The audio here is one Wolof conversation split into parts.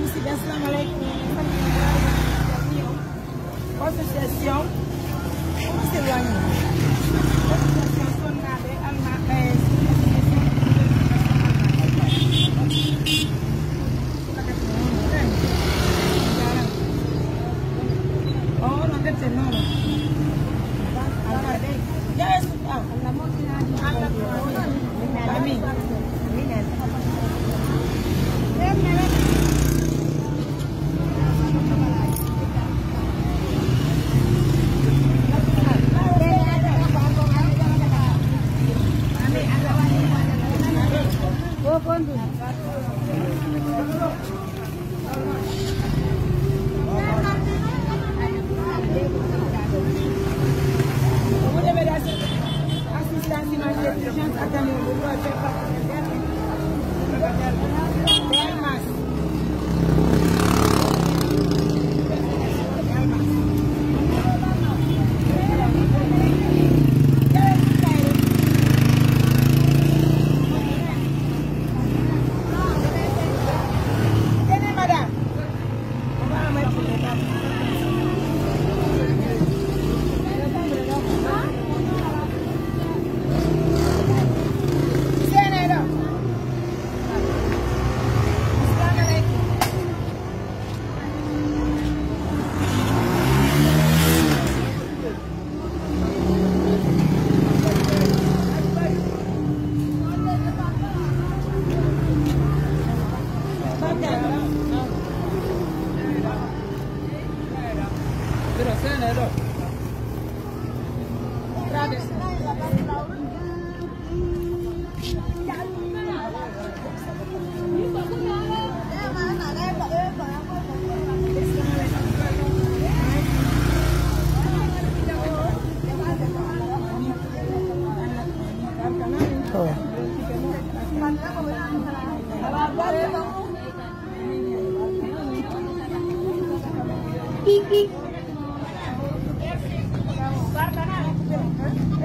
Assalamualaikum. Association. Como se chama? Association Sonade Almaes. Oh, no te tenemos. Ya es.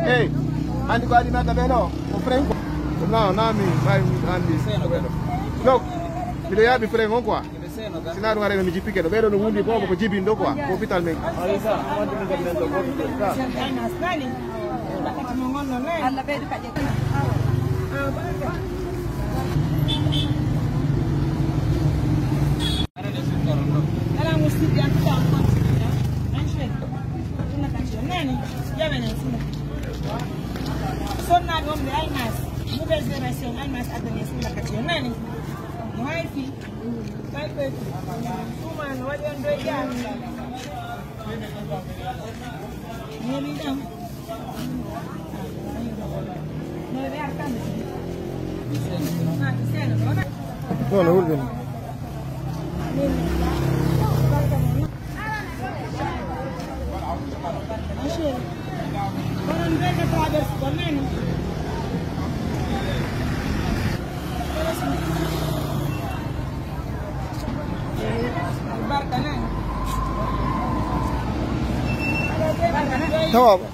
Hey, andi kwa dina tabeno, ofrengo. No, nami, vai andi. No, ile yabi frengo kwa. Sina ngare me jipike do bedo no wundi bobo ko jibi ndo kwa hospital me. Alisa, wandi mi gabi ndo kwa. Alla bedo ka jeta. Ala musiki anta kwa. Anshe. Tuna kachio nani? Yawe na sina. Sonna gombe almas. Nouvelle génération almas adane sina kachio nani? Mwaifi. Kaipe. Kuma no wali ndo ya. Ni bidam. No, no, urgen. Tahu apa?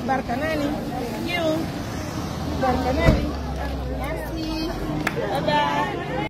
Barkanani, you barka nani